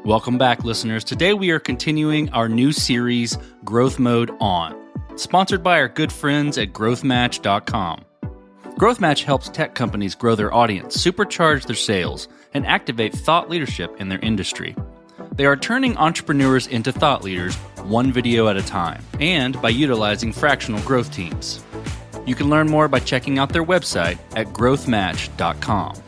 Welcome back, listeners. Today we are continuing our new series, Growth Mode On, sponsored by our good friends at GrowthMatch.com. GrowthMatch helps tech companies grow their audience, supercharge their sales, and activate thought leadership in their industry. They are turning entrepreneurs into thought leaders one video at a time, and by utilizing fractional growth teams. You can learn more by checking out their website at GrowthMatch.com.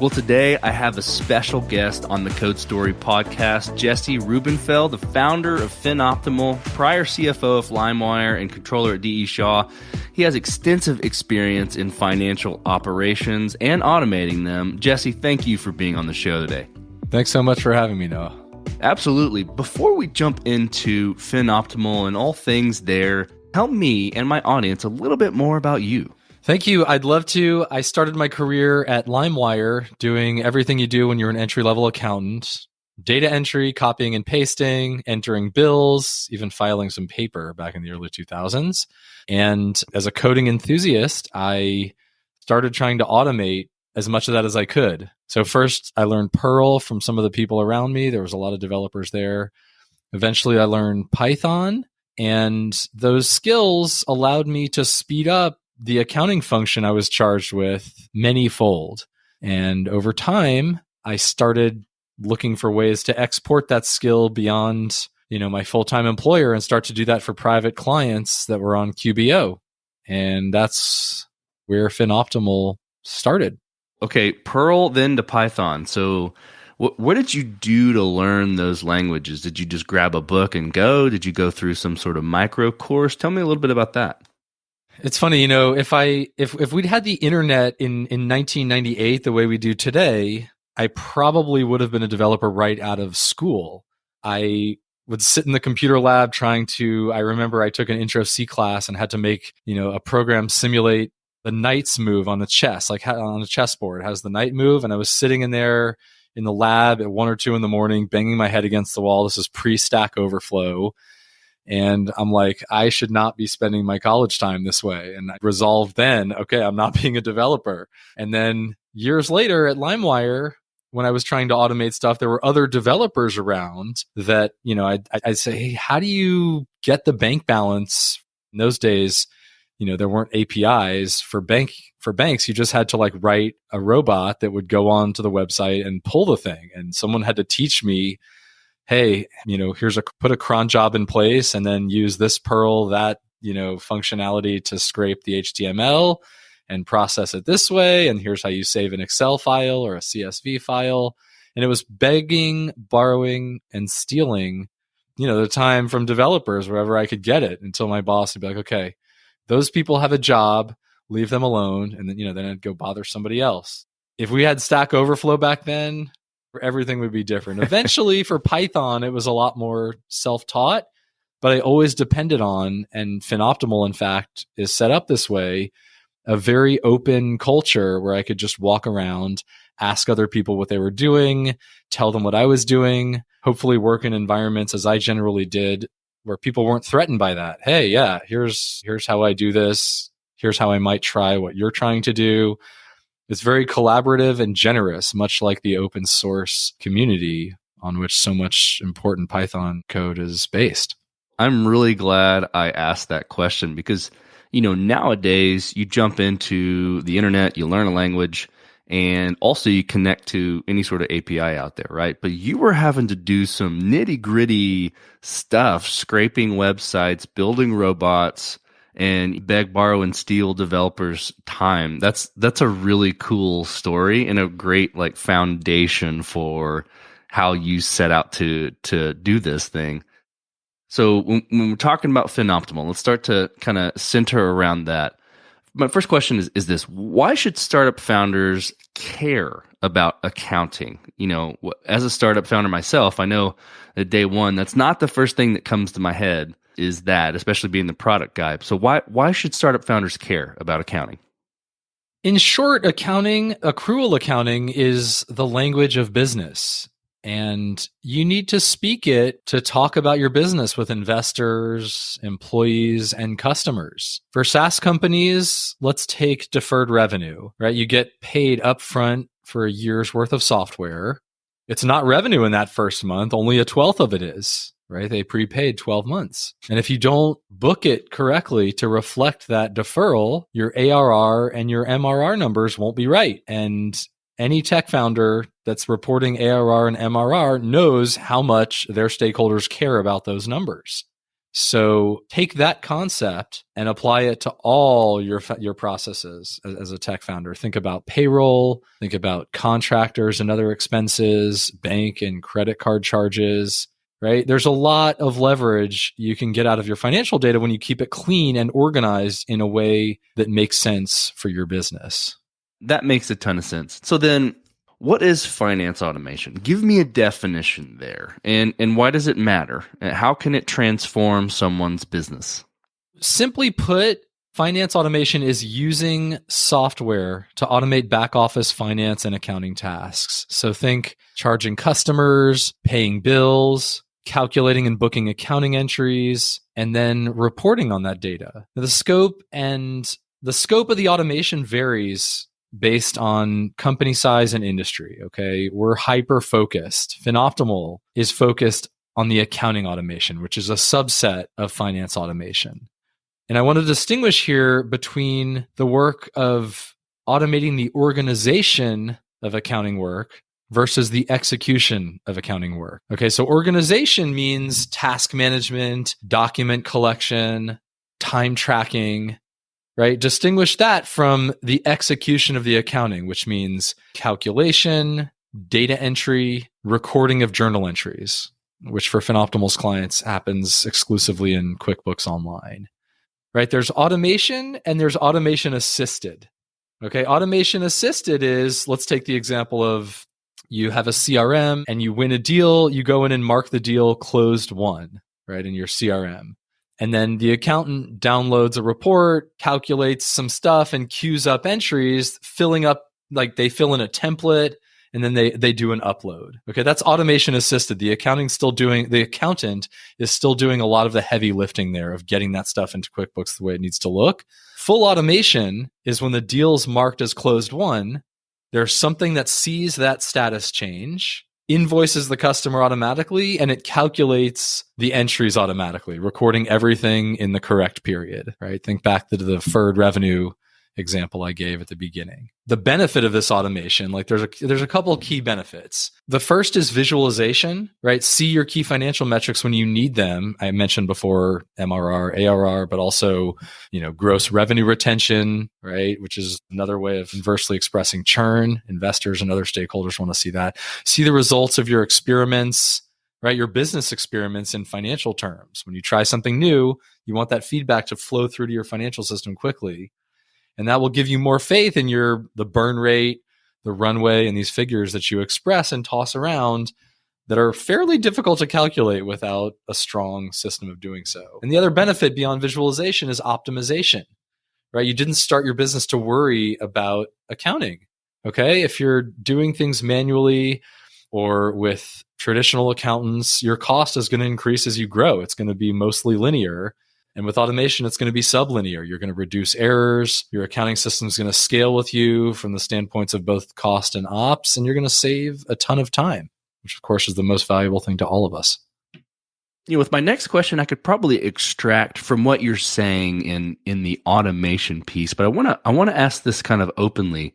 Well, today I have a special guest on the Code Story podcast, Jesse Rubenfeld, the founder of FinOptimal, prior CFO of LimeWire, and controller at D.E. Shaw. He has extensive experience in financial operations and automating them. Jesse, thank you for being on the show today. Thanks so much for having me, Noah. Absolutely. Before we jump into FinOptimal and all things there, tell me and my audience a little bit more about you. Thank you. I'd love to. I started my career at LimeWire doing everything you do when you're an entry-level accountant. Data entry, copying and pasting, entering bills, even filing some paper back in the early 2000s. And as a coding enthusiast, I started trying to automate as much of that as I could. So first, I learned Perl from some of the people around me. There was a lot of developers there. Eventually, I learned Python, and those skills allowed me to speed up the accounting function I was charged with many-fold. And over time, I started looking for ways to export that skill beyond, my full-time employer and start to do that for private clients that were on QBO. And that's where FinOptimal started. Okay, Perl then to Python. So what did you do to learn those languages? Did you just grab a book and go? Did you go through some sort of micro course? Tell me a little bit about that. It's funny, if we'd had the internet in 1998 the way we do today, I probably would have been a developer right out of school. I would sit in the computer lab I remember I took an intro C class and had to make, a program simulate the knight's move on the chess, like on a chessboard. It has the knight move, and I was sitting in there in the lab at 1 or 2 in the morning, banging my head against the wall. This is pre-Stack Overflow. And I'm like, I should not be spending my college time this way. And I resolved then, okay, I'm not being a developer. And then years later at LimeWire, when I was trying to automate stuff, there were other developers around that, I'd say, hey, how do you get the bank balance? In those days, there weren't APIs for banks. You just had to write a robot that would go on to the website and pull the thing. And someone had to teach me, hey, put a cron job in place and then use this Perl, that, functionality to scrape the HTML and process it this way. And here's how you save an Excel file or a CSV file. And it was begging, borrowing, and stealing, the time from developers wherever I could get it, until my boss would be like, okay, those people have a job, leave them alone. And then, then I'd go bother somebody else. If we had Stack Overflow back then, everything would be different. Eventually, for Python, it was a lot more self-taught, but I always depended on, and FinOptimal, in fact, is set up this way, a very open culture where I could just walk around, ask other people what they were doing, tell them what I was doing, hopefully work in environments, as I generally did, where people weren't threatened by that. Hey, yeah, here's how I do this. Here's how I might try what you're trying to do. It's very collaborative and generous, much like the open source community on which so much important Python code is based. I'm really glad I asked that question because, nowadays you jump into the internet, you learn a language, and also you connect to any sort of API out there, right? But you were having to do some nitty-gritty stuff, scraping websites, building robots, and beg, borrow, and steal developers' time. That's a really cool story and a great foundation for how you set out to do this thing. So when we're talking about FinOptimal, let's start to kind of center around that. My first question is this: why should startup founders care about accounting? As a startup founder myself, I know that day one, that's not the first thing that comes to my head, is that, especially being the product guy. So why should startup founders care about accounting? In short, accrual accounting is the language of business. And you need to speak it to talk about your business with investors, employees, and customers. For SaaS companies, let's take deferred revenue, right? You get paid upfront for a year's worth of software. It's not revenue in that first month. Only a 12th of it is, right? They prepaid 12 months. And if you don't book it correctly to reflect that deferral, your ARR and your MRR numbers won't be right. And any tech founder that's reporting ARR and MRR knows how much their stakeholders care about those numbers. So take that concept and apply it to all your processes as a tech founder. Think about payroll, think about contractors and other expenses, bank and credit card charges, right? There's a lot of leverage you can get out of your financial data when you keep it clean and organized in a way that makes sense for your business. That makes a ton of sense. So then, what is finance automation? Give me a definition there. And why does it matter? How can it transform someone's business? Simply put, finance automation is using software to automate back office finance and accounting tasks. So think charging customers, paying bills, calculating and booking accounting entries, and then reporting on that data. The scope of the automation varies based on company size and industry. Okay. We're hyper focused. FinOptimal is focused on the accounting automation, which is a subset of finance automation. And I want to distinguish here between the work of automating the organization of accounting work versus the execution of accounting work. Okay. So organization means task management, document collection, time tracking, right? Distinguish that from the execution of the accounting, which means calculation, data entry, recording of journal entries, which for FinOptimal's clients happens exclusively in QuickBooks Online, right? There's automation and there's automation assisted. Okay. Automation assisted is, let's take the example of you have a CRM and you win a deal, you go in and mark the deal closed won, right? In your CRM. And then the accountant downloads a report, calculates some stuff, and queues up entries, filling up, like they fill in a template, and then they do an upload. Okay, that's automation assisted. The accountant is still doing a lot of the heavy lifting there of getting that stuff into QuickBooks the way it needs to look. Full automation is when the deal's marked as closed won, there's something that sees that status change, invoices the customer automatically, and it calculates the entries automatically, recording everything in the correct period, right? Think back to the deferred revenue example I gave at the beginning. The benefit of this automation, like there's a couple of key benefits. The first is visualization, right? See your key financial metrics when you need them. I mentioned before MRR, ARR, but also, gross revenue retention, right? Which is another way of inversely expressing churn. Investors and other stakeholders want to see that. See the results of your experiments, right? Your business experiments in financial terms. When you try something new, you want that feedback to flow through to your financial system quickly. And that will give you more faith in the burn rate, the runway, and these figures that you express and toss around that are fairly difficult to calculate without a strong system of doing so. And the other benefit beyond visualization is optimization, right? You didn't start your business to worry about accounting, okay? If you're doing things manually or with traditional accountants, your cost is going to increase as you grow. It's going to be mostly linear. And with automation, it's going to be sublinear. You're going to reduce errors. Your accounting system is going to scale with you from the standpoints of both cost and ops, and you're going to save a ton of time, which of course is the most valuable thing to all of us. With my next question, I could probably extract from what you're saying in the automation piece, but I want to ask this kind of openly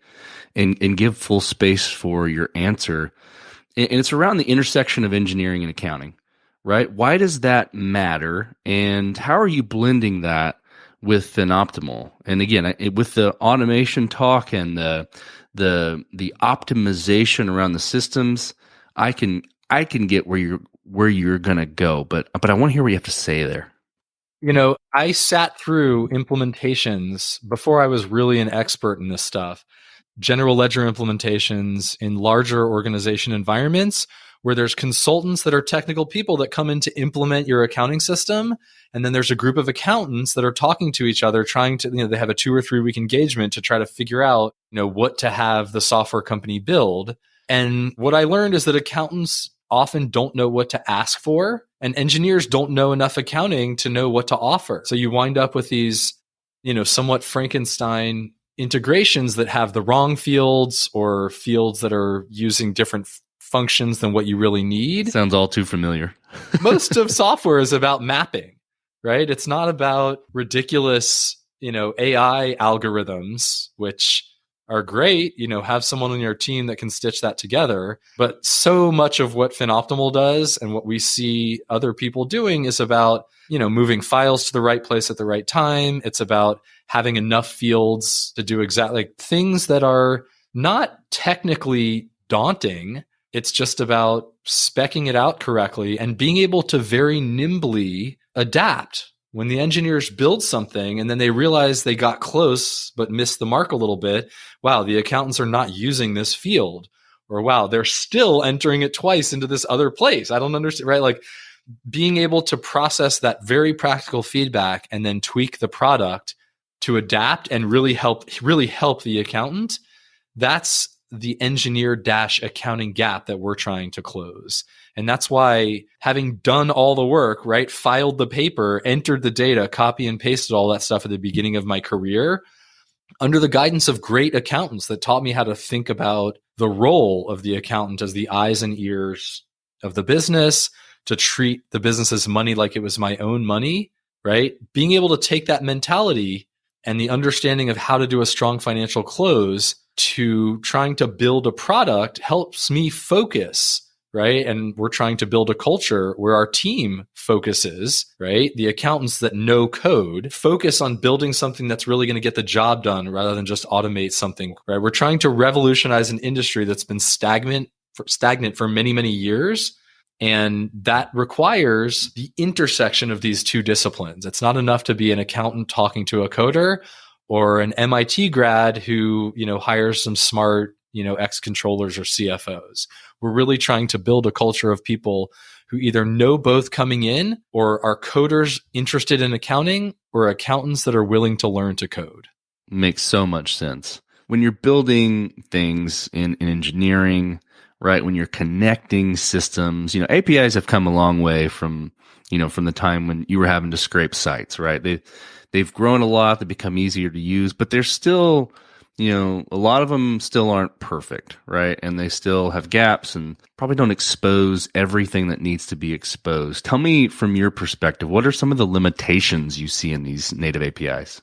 and give full space for your answer. And it's around the intersection of engineering and accounting. Right? Why does that matter? And how are you blending that with FinOptimal? And again, with the automation talk and the optimization around the systems, I can get where you're gonna go, but I want to hear what you have to say there. I sat through implementations before I was really an expert in this stuff. General ledger implementations in larger organization environments where there's consultants that are technical people that come in to implement your accounting system. And then there's a group of accountants that are talking to each other, trying to, they have a 2 or 3 week engagement to try to figure out, what to have the software company build. And what I learned is that accountants often don't know what to ask for, and engineers don't know enough accounting to know what to offer. So you wind up with these, somewhat Frankenstein integrations that have the wrong fields or fields that are using different functions than what you really need. Sounds all too familiar. Most of software is about mapping, right? It's not about ridiculous, AI algorithms, which are great, have someone on your team that can stitch that together. But so much of what FinOptimal does and what we see other people doing is about, moving files to the right place at the right time. It's about having enough fields to do exactly things that are not technically daunting. It's just about speccing it out correctly and being able to very nimbly adapt. When the engineers build something and then they realize they got close but missed the mark a little bit, wow, the accountants are not using this field. Or wow, they're still entering it twice into this other place. I don't understand, right? Like being able to process that very practical feedback and then tweak the product to adapt and really help the accountant. That's the engineer-accounting gap that we're trying to close. And that's why having done all the work, right, filed the paper, entered the data, copy and pasted all that stuff at the beginning of my career, under the guidance of great accountants that taught me how to think about the role of the accountant as the eyes and ears of the business, to treat the business's money like it was my own money, right? Being able to take that mentality and the understanding of how to do a strong financial close to trying to build a product helps me focus, right? And we're trying to build a culture where our team focuses, right? The accountants that know code focus on building something that's really going to get the job done rather than just automate something, right? We're trying to revolutionize an industry that's been stagnant for many, many years. And that requires the intersection of these two disciplines. It's not enough to be an accountant talking to a coder or an MIT grad who, hires some smart, ex-controllers or CFOs. We're really trying to build a culture of people who either know both coming in or are coders interested in accounting or accountants that are willing to learn to code. Makes so much sense. When you're building things in engineering, right, when you're connecting systems, APIs have come a long way from the time when you were having to scrape sites, right? They've grown a lot. They become easier to use, but there's still, a lot of them still aren't perfect, right? And they still have gaps and probably don't expose everything that needs to be exposed. Tell me from your perspective, what are some of the limitations you see in these native APIs?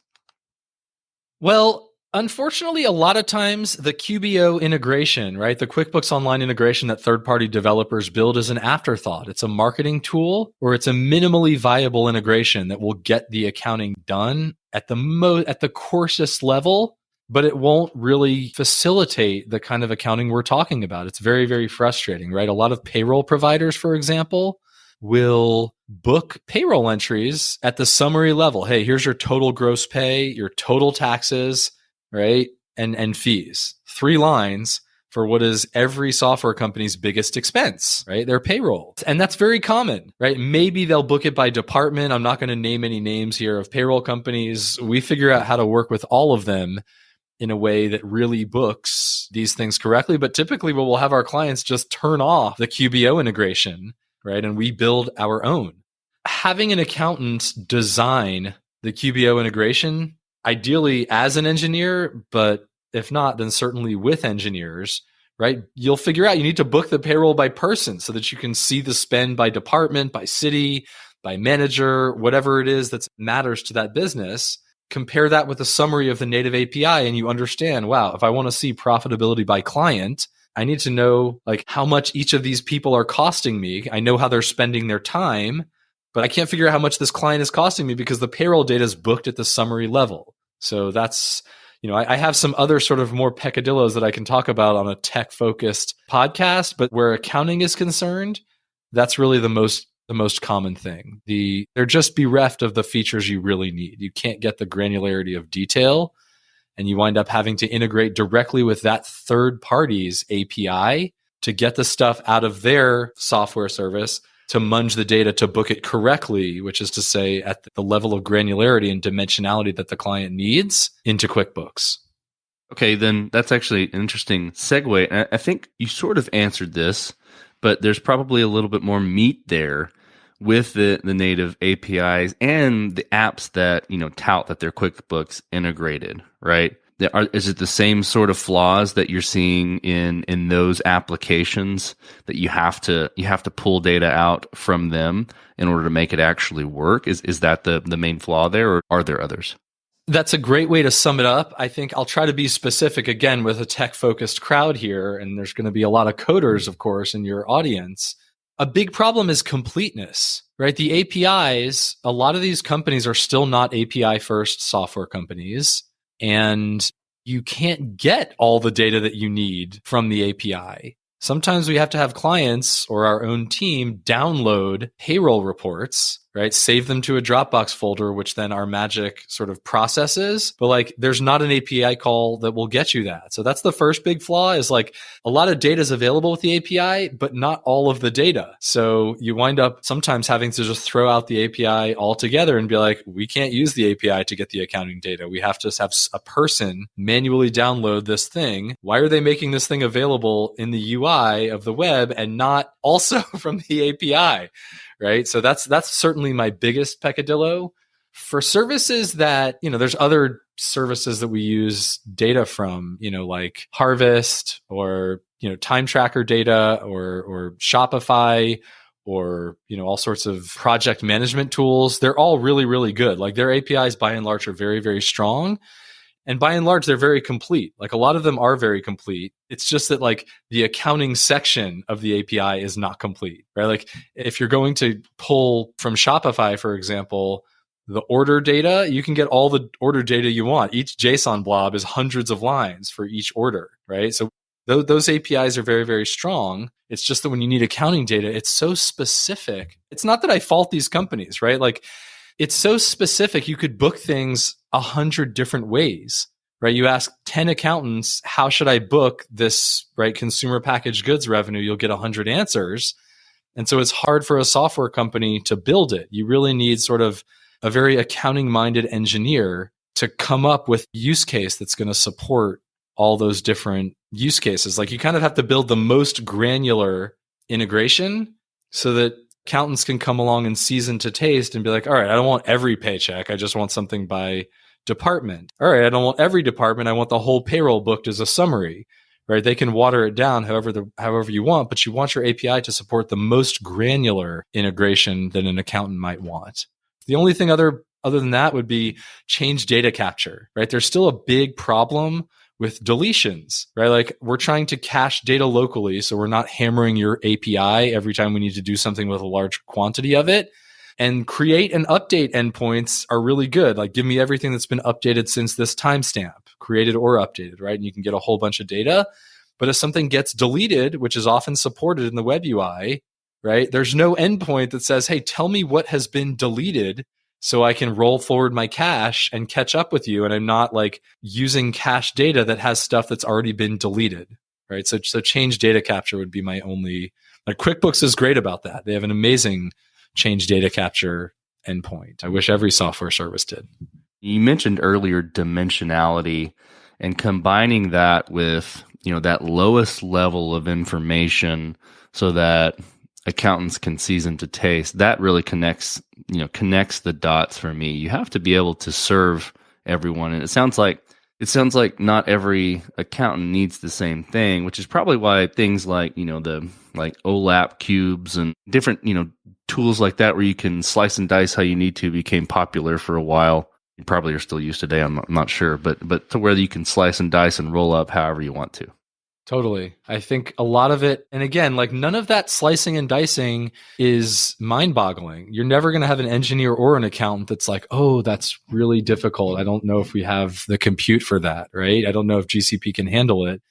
Well, unfortunately, a lot of times the QBO integration, right, the QuickBooks Online integration that third-party developers build is an afterthought. It's a marketing tool or it's a minimally viable integration that will get the accounting done at the coarsest level, but it won't really facilitate the kind of accounting we're talking about. It's very, very frustrating, right? A lot of payroll providers, for example, will book payroll entries at the summary level. Hey, here's your total gross pay, your total taxes, right? And fees. 3 lines for what is every software company's biggest expense, right? Their payroll. And that's very common, right? Maybe they'll book it by department. I'm not going to name any names here of payroll companies. We figure out how to work with all of them in a way that really books these things correctly. But typically we'll have our clients just turn off the QBO integration, right? And we build our own. Having an accountant design the QBO integration, ideally as an engineer, but if not, then certainly with engineers, right? You'll figure out you need to book the payroll by person so that you can see the spend by department, by city, by manager, whatever it is that matters to that business. Compare that with a summary of the native API and you understand, wow, if I want to see profitability by client, I need to know like how much each of these people are costing me. I know how they're spending their time, but I can't figure out how much this client is costing me because the payroll data is booked at the summary level. So that's, I have some other sort of more peccadillos that I can talk about on a tech-focused podcast, but where accounting is concerned, that's really the most common thing. They're just bereft of the features you really need. You can't get the granularity of detail, and you wind up having to integrate directly with that third party's API to get the stuff out of their software service to munge the data to book it correctly, which is to say at the level of granularity and dimensionality that the client needs into QuickBooks. Okay, then that's actually an interesting segue. I think you sort of answered this, but there's probably a little bit more meat there with the native APIs and the apps that, tout that they're QuickBooks integrated, right? Is it the same sort of flaws that you're seeing in those applications that you have to pull data out from them in order to make it actually work? Is that the main flaw there, or are there others? That's a great way to sum it up. I think I'll try to be specific again with a tech-focused crowd here, and there's going to be a lot of coders, of course, in your audience. A big problem is completeness, right? The APIs, a lot of these companies are still not API-first software companies, and you can't get all the data that you need from the API. Sometimes we have to have clients or our own team download payroll reports, right? Save them to a Dropbox folder, which then our magic sort of processes. But like, there's not an API call that will get you that. So that's the first big flaw is like a lot of data is available with the API, but not all of the data. So you wind up sometimes having to just throw out the API altogether and be like, we can't use the API to get the accounting data. We have to have a person manually download this thing. Why are they making this thing available in the UI of the web and not also from the API? Right. So that's certainly my biggest peccadillo. For services that, there's other services that we use data from, like Harvest or, time tracker data or Shopify or, all sorts of project management tools. They're all really, really good. Like their APIs by and large are very, very strong. And by and large, they're very complete. Like a lot of them are very complete. It's just that like the accounting section of the API is not complete, right? Like if you're going to pull from Shopify, for example, the order data, you can get all the order data you want. Each JSON blob is hundreds of lines for each order, right? So those APIs are very, very strong. It's just that when you need accounting data, it's so specific. It's not that I fault these companies, right? Like it's so specific. You could book things 100 different ways, right? You ask 10 accountants, how should I book this, right? Consumer packaged goods revenue, you'll get 100 answers. And so it's hard for a software company to build it. You really need sort of a very accounting minded engineer to come up with a use case that's going to support all those different use cases. Like you kind of have to build the most granular integration so that accountants can come along and season to taste and be like, all right, I don't want every paycheck. I just want something by department. All right, I don't want every department. I want the whole payroll booked as a summary, right? They can water it down however you want, but you want your API to support the most granular integration that an accountant might want. The only thing other than that would be change data capture, right? There's still a big problem with deletions, right? Like we're trying to cache data locally, so we're not hammering your API every time we need to do something with a large quantity of it. And create and update endpoints are really good. Like give me everything that's been updated since this timestamp, created or updated, right? And you can get a whole bunch of data. But if something gets deleted, which is often supported in the web UI, right? There's no endpoint that says, hey, tell me what has been deleted so I can roll forward my cache and catch up with you. And I'm not like using cache data that has stuff that's already been deleted, right? So change data capture would be my only, like QuickBooks is great about that. They have an amazing change data capture endpoint. I wish every software service did. You mentioned earlier dimensionality and combining that with, that lowest level of information so that accountants can season to taste. That really connects the dots for me. You have to be able to serve everyone. And it sounds like not every accountant needs the same thing, which is probably why things like, the like OLAP cubes and different, tools like that where you can slice and dice how you need to became popular for a while. You probably are still used today. I'm not sure, but to where you can slice and dice and roll up however you want to. Totally. I think a lot of it, and again, like none of that slicing and dicing is mind-boggling. You're never going to have an engineer or an accountant that's like, oh, that's really difficult. I don't know if we have the compute for that, right? I don't know if GCP can handle it.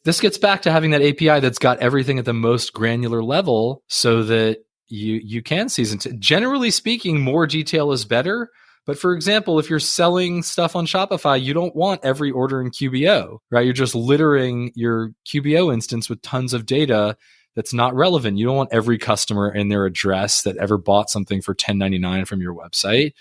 This gets back to having that API that's got everything at the most granular level so that you can season. Generally speaking, more detail is better. But for example, if you're selling stuff on Shopify, you don't want every order in QBO, right? You're just littering your QBO instance with tons of data that's not relevant. You don't want every customer and their address that ever bought something for $10.99 from your website,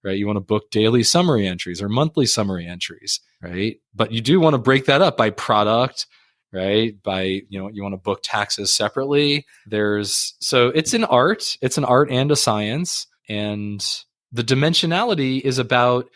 right? You want to book daily summary entries or monthly summary entries, right? But you do want to break that up by product, right? By, you want to book taxes separately. So it's an art and a science. And the dimensionality is about,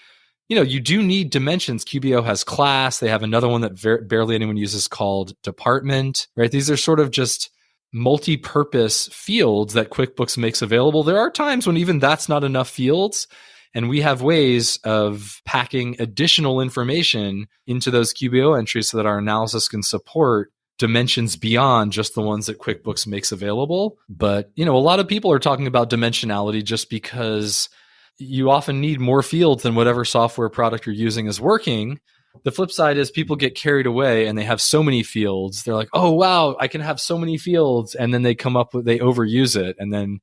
you do need dimensions. QBO has class. They have another one that barely anyone uses called department, right? These are sort of just multi-purpose fields that QuickBooks makes available. There are times when even that's not enough fields, and we have ways of packing additional information into those QBO entries so that our analysis can support dimensions beyond just the ones that QuickBooks makes available. But, a lot of people are talking about dimensionality just because you often need more fields than whatever software product you're using is working. The flip side is people get carried away and they have so many fields. They're like, oh, wow, I can have so many fields. And then they overuse it. And then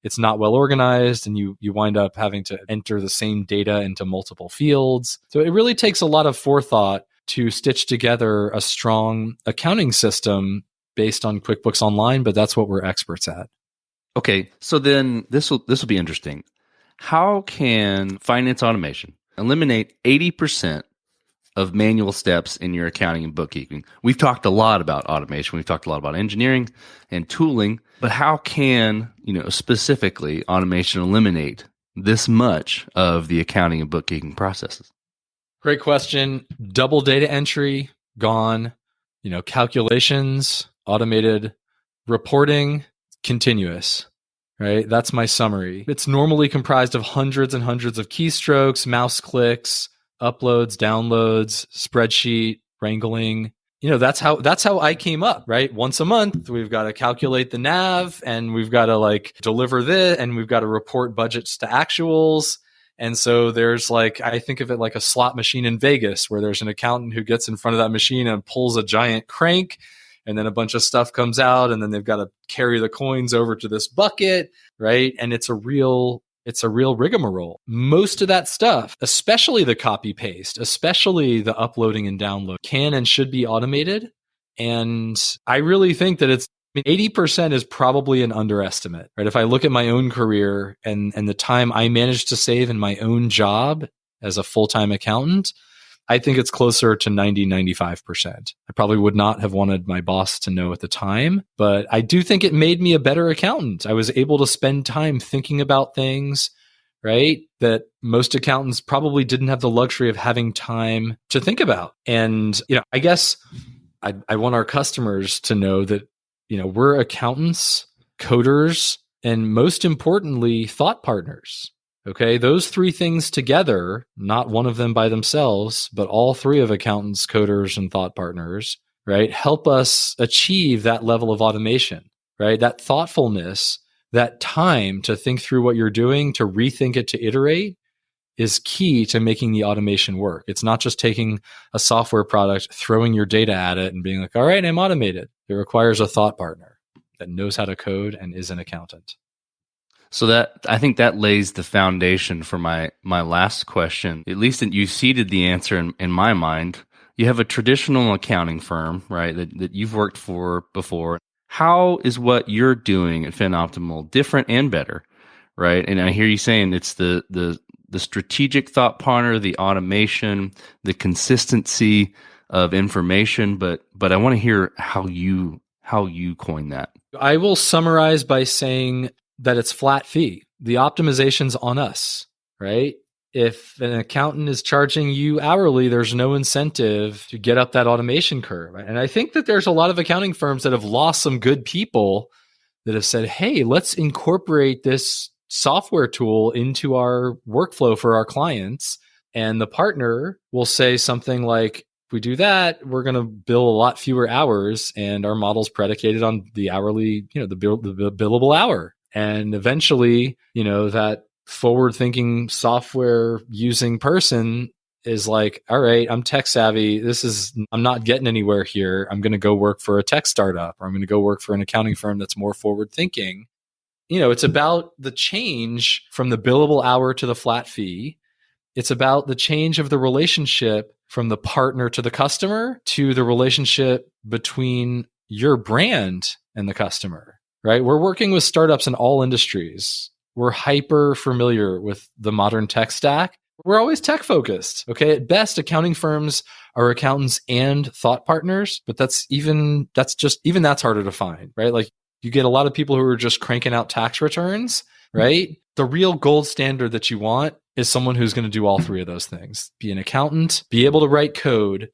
it's not well organized, and you wind up having to enter the same data into multiple fields. So it really takes a lot of forethought to stitch together a strong accounting system based on QuickBooks Online, but that's what we're experts at. Okay, so then this will be interesting. How can finance automation eliminate 80% of manual steps in your accounting and bookkeeping? We've talked a lot about automation. We've talked a lot about engineering and tooling, but how can, specifically automation eliminate this much of the accounting and bookkeeping processes? Great question. Double data entry, gone. Calculations, automated. Reporting, continuous. Right? That's my summary. It's normally comprised of hundreds and hundreds of keystrokes, mouse clicks, uploads, downloads, spreadsheet, wrangling. That's how I came up, right? Once a month, we've got to calculate the NAV, and we've got to deliver this, and we've got to report budgets to actuals. And so there's I think of it like a slot machine in Vegas, where there's an accountant who gets in front of that machine and pulls a giant crank, and then a bunch of stuff comes out, and then they've got to carry the coins over to this bucket, right? And it's a real rigmarole. Most of that stuff, especially the copy paste, especially the uploading and download, can and should be automated. And I really think that 80% is probably an underestimate, right? If I look at my own career and the time I managed to save in my own job as a full-time accountant, I think it's closer to 95%. I probably would not have wanted my boss to know at the time, but I do think it made me a better accountant. I was able to spend time thinking about things, right, that most accountants probably didn't have the luxury of having time to think about. And, I guess I want our customers to know that, we're accountants, coders, and most importantly, thought partners. Okay, those three things together, not one of them by themselves, but all three of accountants, coders, and thought partners, right, help us achieve that level of automation, right? That thoughtfulness, that time to think through what you're doing, to rethink it, to iterate, is key to making the automation work. It's not just taking a software product, throwing your data at it, and being like, all right, I'm automated. It requires a thought partner that knows how to code and is an accountant. So that, I think that lays the foundation for my last question. At least you seeded the answer in my mind. You have a traditional accounting firm, right, that you've worked for before. How is what you're doing at FinOptimal different and better, right? And I hear you saying it's the strategic thought partner, the automation, the consistency of information, but I want to hear how you coin that. I will summarize by saying that it's flat fee. The optimization's on us, right? If an accountant is charging you hourly, there's no incentive to get up that automation curve. And I think that there's a lot of accounting firms that have lost some good people that have said, hey, let's incorporate this software tool into our workflow for our clients. And the partner will say something like, if we do that, we're going to bill a lot fewer hours, and our model's predicated on the hourly, the billable hour. And eventually, that forward-thinking software using person is like, all right, I'm tech savvy. I'm not getting anywhere here. I'm going to go work for a tech startup, or I'm going to go work for an accounting firm that's more forward-thinking. It's about the change from the billable hour to the flat fee. It's about the change of the relationship from the partner to the customer to the relationship between your brand and the customer. Right? We're working with startups in all industries. We're hyper familiar with the modern tech stack. We're always tech focused. Okay. At best, accounting firms are accountants and thought partners, but that's harder to find, right? You get a lot of people who are just cranking out tax returns, right? The real gold standard that you want is someone who's going to do all three of those things. Be an accountant, be able to write code,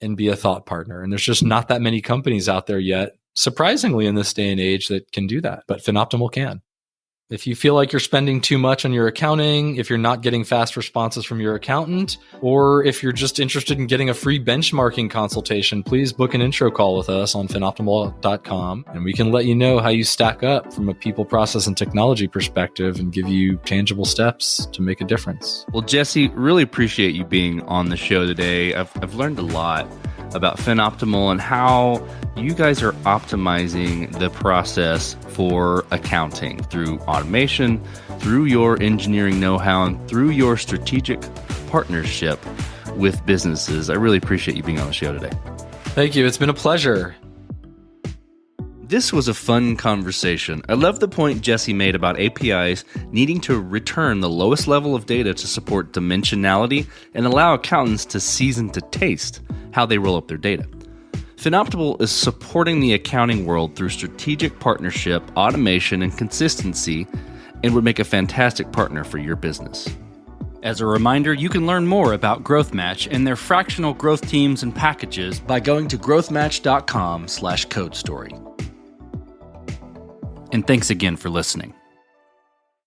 and be a thought partner. And there's just not that many companies out there yet, surprisingly in this day and age, that can do that. But FinOptimal can. If you feel like you're spending too much on your accounting, if you're not getting fast responses from your accountant, or if you're just interested in getting a free benchmarking consultation, please book an intro call with us on FinOptimal.com, and we can let you know how you stack up from a people, process, and technology perspective and give you tangible steps to make a difference. Well, Jesse, really appreciate you being on the show today. I've learned a lot about FinOptimal and how you guys are optimizing the process for accounting through automation, through your engineering know-how, and through your strategic partnership with businesses. I really appreciate you being on the show today. Thank you. It's been a pleasure. This was a fun conversation. I love the point Jesse made about APIs needing to return the lowest level of data to support dimensionality and allow accountants to season to taste how they roll up their data. FinOptimal is supporting the accounting world through strategic partnership, automation, and consistency, and would make a fantastic partner for your business. As a reminder, you can learn more about GrowthMatch and their fractional growth teams and packages by going to growthmatch.com/codestory. And thanks again for listening.